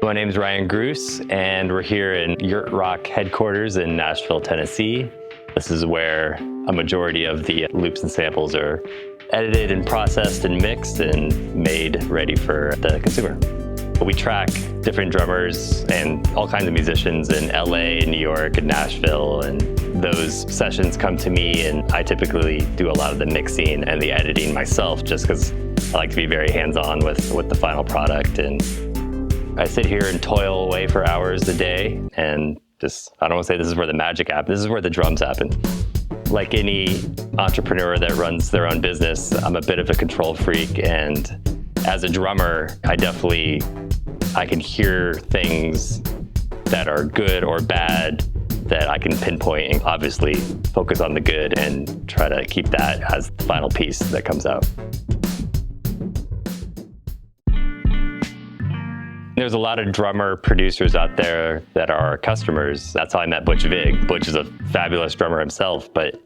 My name is Ryan Groos, and we're here in Yurt Rock headquarters in Nashville, Tennessee. This is where a majority of the loops and samples are edited and processed and mixed and made ready for the consumer. We track different drummers and all kinds of musicians in LA, New York, and Nashville, and those sessions come to me, and I typically do a lot of the mixing and the editing myself just because I like to be very hands-on with the final product. And I sit here and toil away for hours a day, and I don't want to say this is where the magic happens, this is where the drums happen. Like any entrepreneur that runs their own business, I'm a bit of a control freak, and as a drummer, I can hear things that are good or bad that I can pinpoint and obviously focus on the good and try to keep that as the final piece that comes out. There's a lot of drummer producers out there that are our customers. That's how I met Butch Vig. Butch is a fabulous drummer himself, but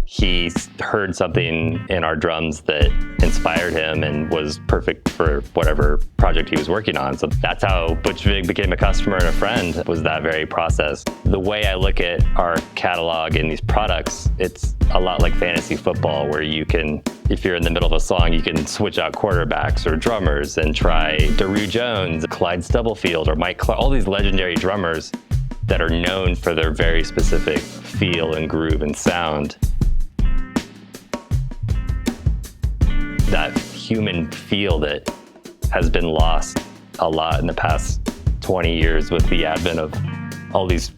he heard something in our drums that inspired him and was perfect for whatever project he was working on. So that's how Butch Vig became a customer and a friend, was that very process. The way I look at our catalog and these products, it's a lot like fantasy football, where you can, if you're in the middle of a song, you can switch out quarterbacks or drummers and try Daru Jones, Clyde Stubblefield, or Mike Clark, all these legendary drummers that are known for their very specific feel and groove and sound. That human feel that has been lost a lot in the past 20 years with the advent of all these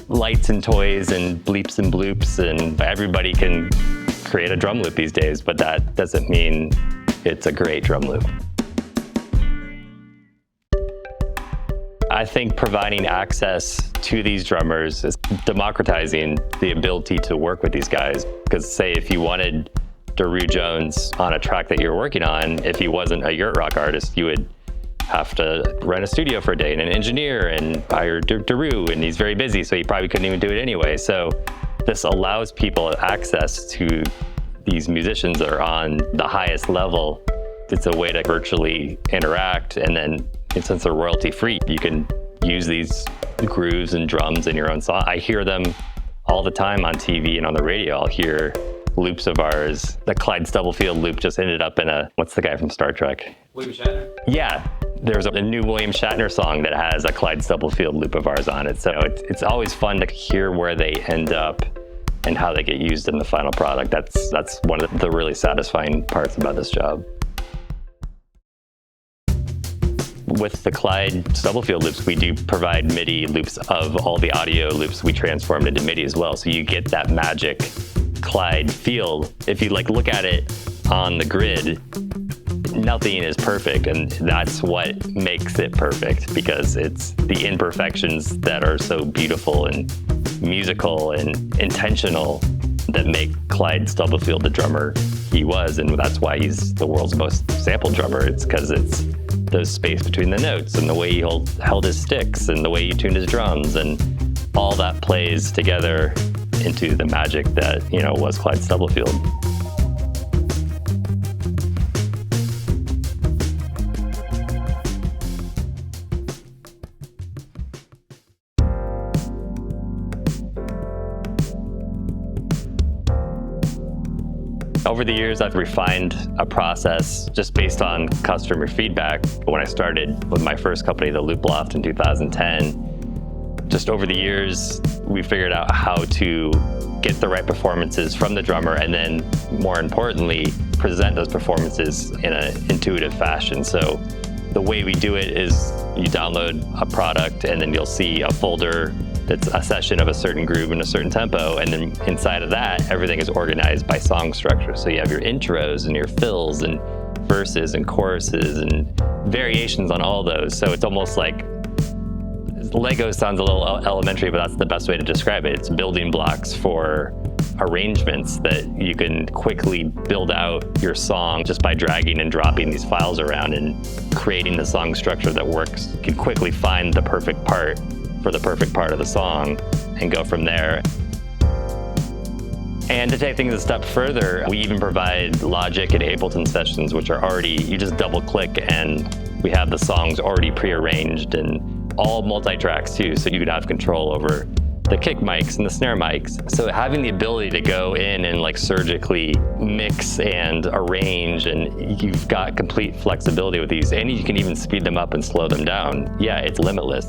lights and toys and bleeps and bloops, and everybody can create a drum loop these days, but that doesn't mean it's a great drum loop. I think providing access to these drummers is democratizing the ability to work with these guys. Because say if you wanted Daru Jones on a track that you're working on, if he wasn't a Yurt Rock artist, you would have to rent a studio for a day and an engineer and hire Daru, and he's very busy, so he probably couldn't even do it anyway. So this allows people access to these musicians that are on the highest level. It's a way to virtually interact, and then since they're royalty free, you can use these grooves and drums in your own song. I hear them all the time on TV and on the radio. I'll hear loops of ours. The Clyde Stubblefield loop just ended up in what's the guy from Star Trek? William Shatner? Yeah, there's a new William Shatner song that has a Clyde Stubblefield loop of ours on it. So it's always fun to hear where they end up and how they get used in the final product. That's one of the really satisfying parts about this job. With the Clyde Stubblefield loops, we do provide MIDI loops of all the audio loops we transformed into MIDI as well. So you get that magic Clyde feel. If you look at it on the grid, nothing is perfect, and that's what makes it perfect, because it's the imperfections that are so beautiful and musical and intentional that make Clyde Stubblefield the drummer he was, and that's why he's the world's most sampled drummer. It's because it's the space between the notes and the way he held his sticks and the way he tuned his drums, and all that plays together into the magic that, was Clyde Stubblefield. Over the years, I've refined a process just based on customer feedback. When I started with my first company, the Loop Loft, in 2010, just over the years, we figured out how to get the right performances from the drummer, and then, more importantly, present those performances in an intuitive fashion. So the way we do it is you download a product, and then you'll see a folder that's a session of a certain groove and a certain tempo, and then inside of that, everything is organized by song structure. So you have your intros and your fills and verses and choruses and variations on all those. So it's almost like Lego sounds a little elementary, but that's the best way to describe it. It's building blocks for arrangements that you can quickly build out your song just by dragging and dropping these files around and creating the song structure that works. You can quickly find the perfect part for the perfect part of the song and go from there. And to take things a step further, we even provide Logic and Ableton sessions, which are already, you just double click and We have the songs already prearranged and all multi-tracks too, so you could have control over the kick mics and the snare mics. So having the ability to go in and like surgically mix and arrange, and you've got complete flexibility with these, and you can even speed them up and slow them down. Yeah, it's limitless.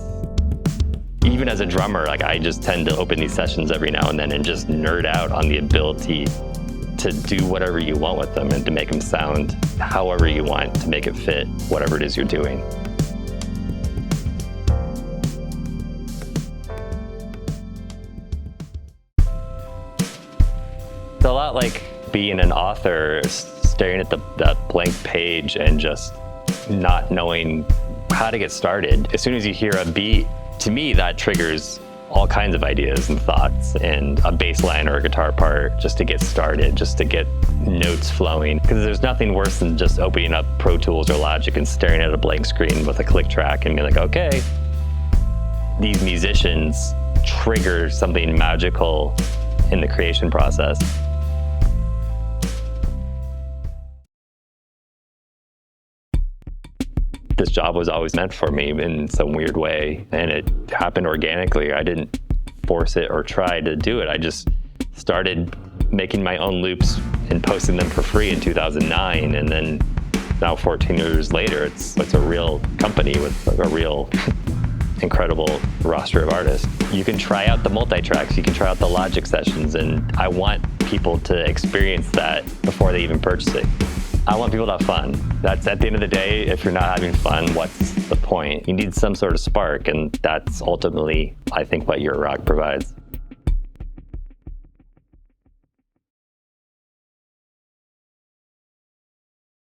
Even as a drummer, like I just tend to open these sessions every now and then and just nerd out on the ability to do whatever you want with them and to make them sound however you want to make it fit whatever it is you're doing. It's a lot like being an author, staring at that blank page and just not knowing how to get started. As soon as you hear a beat, to me, that triggers all kinds of ideas and thoughts and a bass line or a guitar part just to get started, just to get notes flowing. Because there's nothing worse than just opening up Pro Tools or Logic and staring at a blank screen with a click track and being like, okay. These musicians trigger something magical in the creation process. This job was always meant for me in some weird way, and it happened organically. I didn't force it or try to do it. I just started making my own loops and posting them for free in 2009, and then now 14 years later, it's a real company with a real incredible roster of artists. You can try out the multi-tracks, you can try out the Logic sessions, and I want people to experience that before they even purchase it. I want people to have fun. That's at the end of the day, if you're not having fun, what's the point? You need some sort of spark, and that's ultimately, I think, what Eurorack provides.